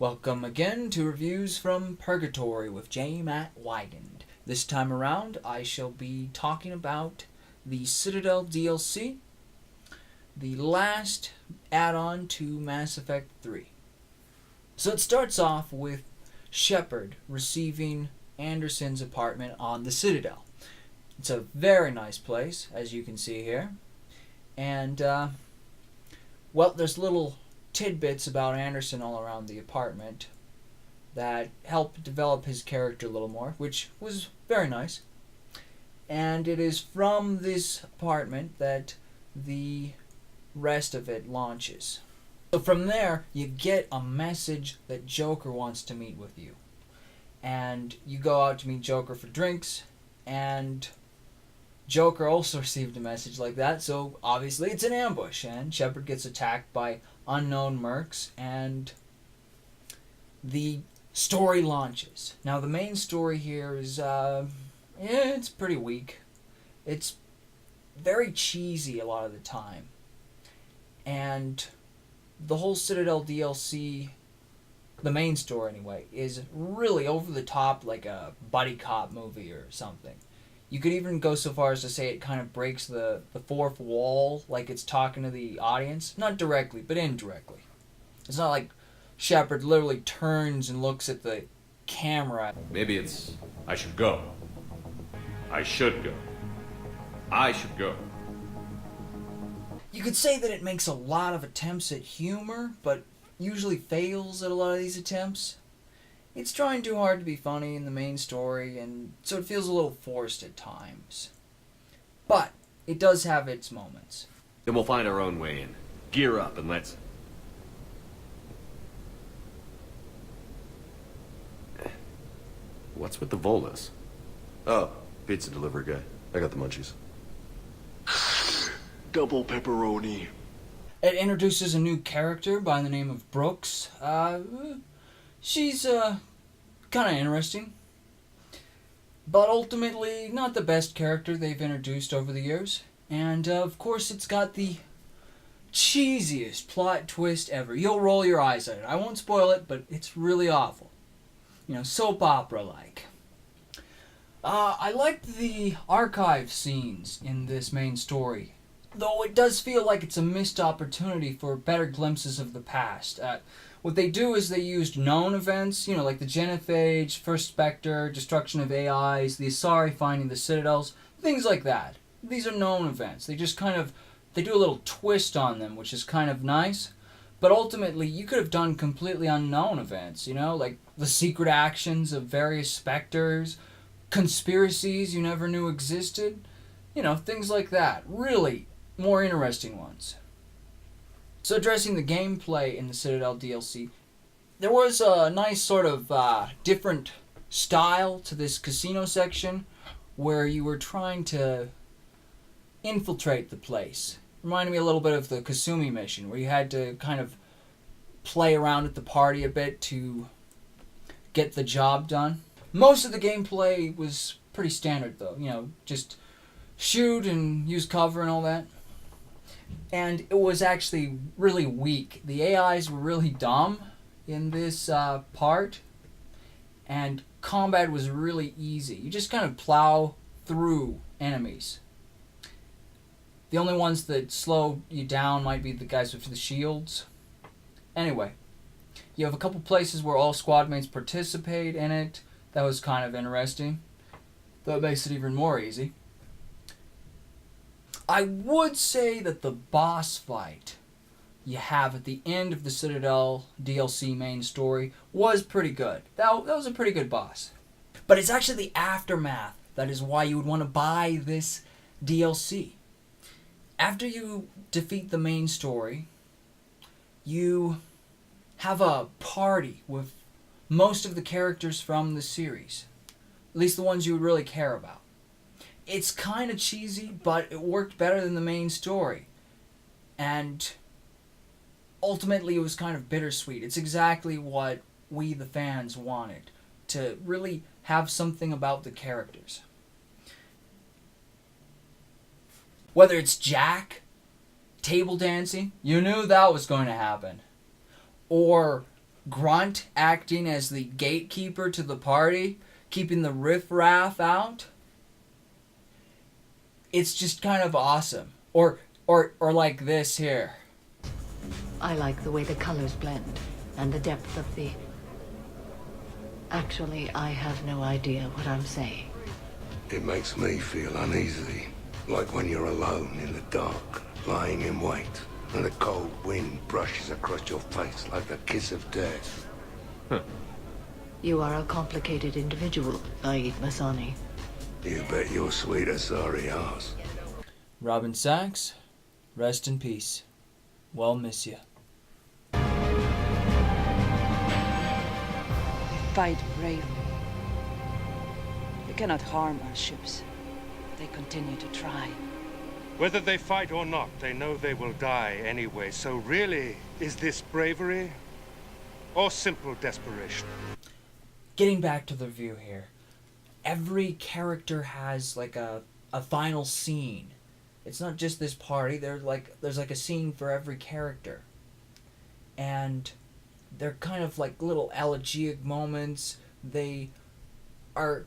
Welcome again to Reviews from Purgatory with J. Matt Weigand. This time around, I shall be talking about the Citadel DLC, the last add-on to Mass Effect 3. So it starts off with Shepard receiving Anderson's apartment on the Citadel. It's a very nice place, as you can see here. And, there's little tidbits about Anderson all around the apartment that help develop his character a little more, which was very nice. And it is from this apartment that the rest of it launches. So from there, you get a message that Joker wants to meet with you. And you go out to meet Joker for drinks, and Joker also received a message like that, so obviously it's an ambush, and Shepard gets attacked by unknown mercs, and the story launches. Now, the main story here is, it's pretty weak. It's very cheesy a lot of the time. And the whole Citadel DLC, the main story anyway, is really over the top, like a buddy cop movie or something. You could even go so far as to say it kind of breaks the fourth wall, like it's talking to the audience. Not directly, but indirectly. It's not like Shepard literally turns and looks at the camera. Maybe it's, I should go. I should go. I should go. You could say that it makes a lot of attempts at humor, but usually fails at a lot of these attempts. It's trying too hard to be funny in the main story, and so it feels a little forced at times. But it does have its moments. Then we'll find our own way in. Gear up and let's... What's with the Volas? Oh, pizza delivery guy. I got the munchies. Double pepperoni. It introduces a new character by the name of Brooks. She's kind of interesting, but ultimately not the best character they've introduced over the years. And of course it's got the cheesiest plot twist ever. You'll roll your eyes at it. I won't spoil it, but it's really awful. You know, soap opera like. I liked the archive scenes in this main story, though it does feel like it's a missed opportunity for better glimpses of the past. What they do is they used known events, like the Genophage, First Spectre, destruction of AIs, the Asari finding the Citadels, things like that. These are known events. They just they do a little twist on them, which is kind of nice. But ultimately, you could have done completely unknown events, like the secret actions of various Spectres, conspiracies you never knew existed, things like that. Really more interesting ones. So addressing the gameplay in the Citadel DLC, there was a nice sort of different style to this casino section where you were trying to infiltrate the place. Reminded me a little bit of the Kasumi mission where you had to kind of play around at the party a bit to get the job done. Most of the gameplay was pretty standard though, just shoot and use cover and all that. And it was actually really weak. The AIs were really dumb in this part, and combat was really easy. You just kind of plow through enemies. The only ones that slow you down might be the guys with the shields. Anyway, you have a couple places where all squad mates participate in it. That was kind of interesting. That makes it even more easy. I would say that the boss fight you have at the end of the Citadel DLC main story was pretty good. That was a pretty good boss. But it's actually the aftermath that is why you would want to buy this DLC. After you defeat the main story, you have a party with most of the characters from the series. At least the ones you would really care about. It's kind of cheesy, but it worked better than the main story. And ultimately it was kind of bittersweet. It's exactly what we, the fans, wanted. To really have something about the characters. Whether it's Jack, table dancing, you knew that was going to happen. Or Grunt acting as the gatekeeper to the party, keeping the riffraff out. It's just kind of awesome. Or like this here. I like the way the colors blend and the depth of the... Actually, I have no idea what I'm saying. It makes me feel uneasy, like when you're alone in the dark, lying in wait, and a cold wind brushes across your face like the kiss of death. You are a complicated individual, Aid Masani. You bet your sweet Asari ass. Robin Sachs, rest in peace. We'll miss you. Fight bravely. You cannot harm our ships. They continue to try. Whether they fight or not, they know they will die anyway. So really, is this bravery or simple desperation? Getting back to the review here. Every character has like a final scene. It's not just this party. There's like a scene for every character. And they're kind of like little elegiac moments. They are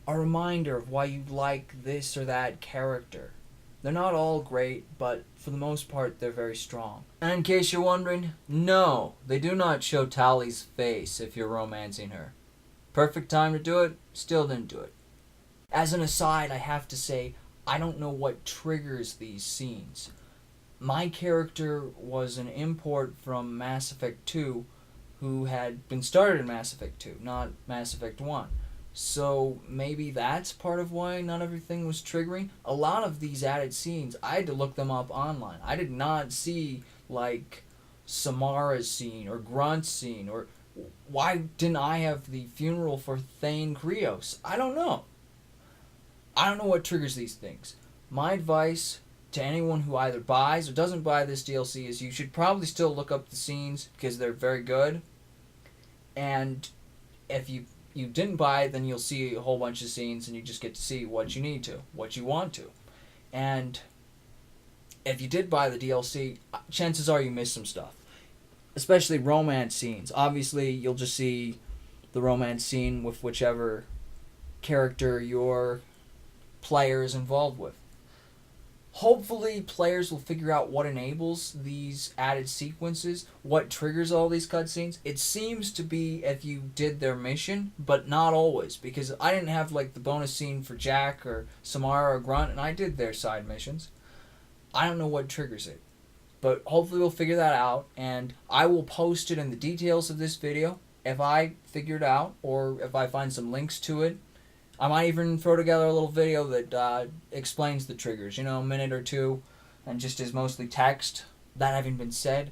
a reminder of why you like this or that character. They're not all great, but for the most part, they're very strong. And in case you're wondering, no, they do not show Tali's face if you're romancing her. Perfect time to do it, still didn't do it. As an aside, I have to say, I don't know what triggers these scenes. My character was an import from Mass Effect 2 who had been started in Mass Effect 2, not Mass Effect 1. So maybe that's part of why not everything was triggering. A lot of these added scenes, I had to look them up online. I did not see like Samara's scene or Grunt's scene, or why didn't I have the funeral for Thane Krios? I don't know. I don't know what triggers these things. My advice to anyone who either buys or doesn't buy this DLC is you should probably still look up the scenes because they're very good. And if you didn't buy it, then you'll see a whole bunch of scenes and you just get to see what you need to, what you want to. And if you did buy the DLC, chances are you missed some stuff. Especially romance scenes. Obviously, you'll just see the romance scene with whichever character your player is involved with. Hopefully, players will figure out what enables these added sequences, what triggers all these cutscenes. It seems to be if you did their mission, but not always, because I didn't have like the bonus scene for Jack or Samara or Grunt, and I did their side missions. I don't know what triggers it. But hopefully we'll figure that out, and I will post it in the details of this video if I figure it out, or if I find some links to it. I might even throw together a little video that explains the triggers, a minute or two, and just is mostly text. That having been said,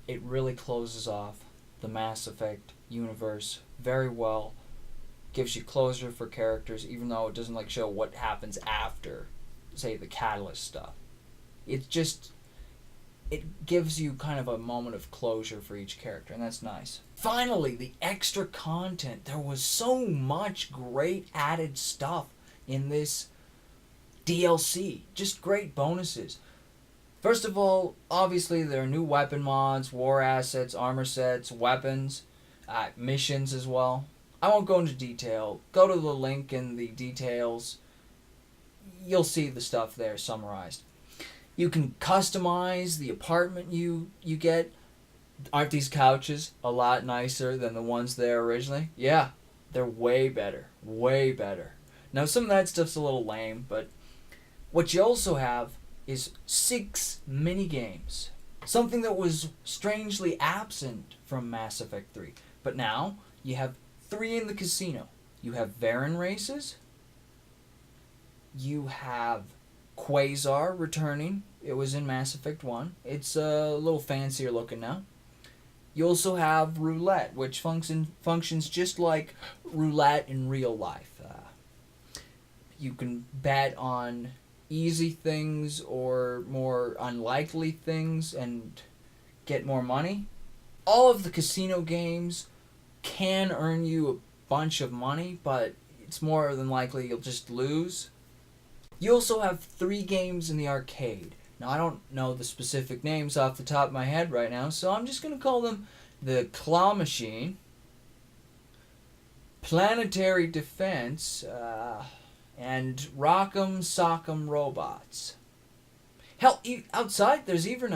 it really closes off the Mass Effect universe very well. Gives you closure for characters, even though it doesn't show what happens after, say, the Catalyst stuff. It gives you kind of a moment of closure for each character, and that's nice. Finally, the extra content. There was so much great added stuff in this DLC. Just great bonuses. First of all, obviously there are new weapon mods, war assets, armor sets, weapons, missions as well. I won't go into detail. Go to the link in the details. You'll see the stuff there summarized. You can customize the apartment you get. Aren't these couches a lot nicer than the ones there originally? Yeah, they're way better. Way better. Now, some of that stuff's a little lame, but what you also have is 6 minigames. Something that was strangely absent from Mass Effect 3. But now, you have 3 in the casino. You have Varen races. You have Quasar returning. It was in Mass Effect 1. It's a little fancier looking now. You also have Roulette, which functions just like Roulette in real life. You can bet on easy things or more unlikely things and get more money. All of the casino games can earn you a bunch of money, but it's more than likely you'll just lose. You also have 3 games in the arcade. Now, I don't know the specific names off the top of my head right now, so I'm just going to call them the Claw Machine, Planetary Defense, and Rock'em Sock'em Robots. Hell, outside there's even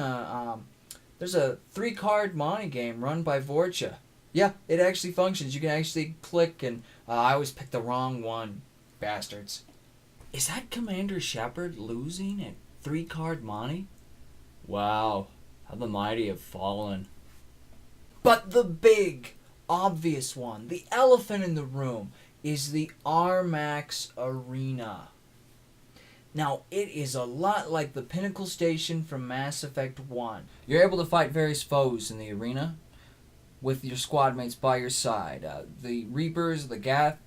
there's a 3-card Monty game run by Vorcha. Yeah, it actually functions. You can actually click and I always pick the wrong one, bastards. Is that Commander Shepard losing at 3-card Monty? Wow, how the mighty have fallen. But the big, obvious one, the elephant in the room, is the Armax Arena. Now, it is a lot like the Pinnacle Station from Mass Effect 1. You're able to fight various foes in the arena with your squad mates by your side. The Reapers, the Gath,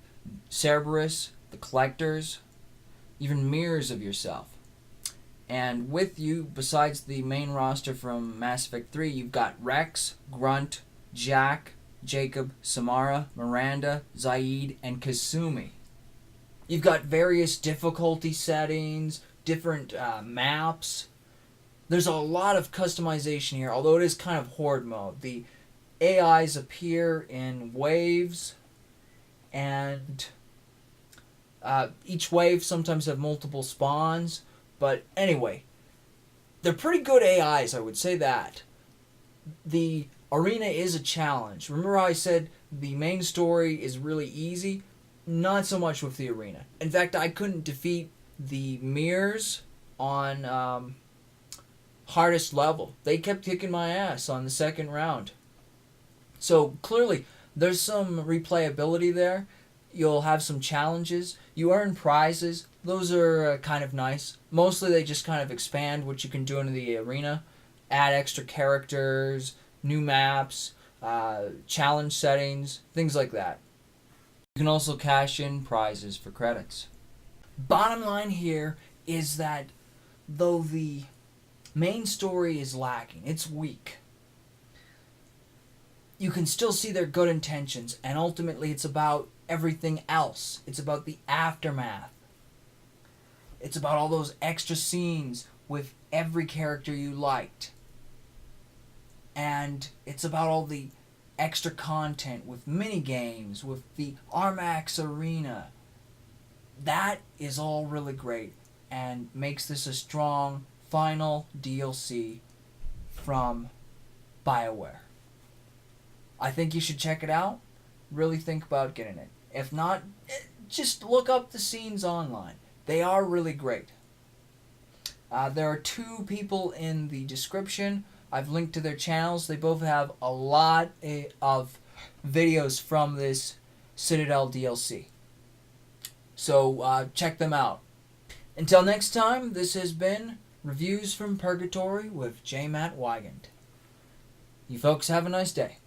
Cerberus, the Collectors, even mirrors of yourself. And with you, besides the main roster from Mass Effect 3, you've got Rex, Grunt, Jack, Jacob, Samara, Miranda, Zaid, and Kasumi. You've got various difficulty settings, different maps. There's a lot of customization here, although it is kind of horde mode. The AIs appear in waves, and each wave sometimes have multiple spawns. But anyway, they're pretty good AIs, I would say that. The arena is a challenge. Remember how I said the main story is really easy? Not so much with the arena. In fact, I couldn't defeat the mirrors on hardest level. They kept kicking my ass on the second round. So clearly, there's some replayability there. You'll have some challenges. You earn prizes. Those are kind of nice. Mostly they just kind of expand what you can do in the arena. Add extra characters, new maps, challenge settings, things like that. You can also cash in prizes for credits. Bottom line here is that though the main story is lacking, it's weak, you can still see their good intentions, and ultimately it's about everything else. It's about the aftermath. It's about all those extra scenes with every character you liked. And it's about all the extra content with mini games, with the Armax Arena. That is all really great and makes this a strong final DLC from BioWare. I think you should check it out. Really think about getting it. If not, just look up the scenes online. They are really great. There are 2 people in the description. I've linked to their channels. They both have a lot of videos from this Citadel DLC. So check them out. Until next time, this has been Reviews from Purgatory with J. Matt Wygant. You folks have a nice day.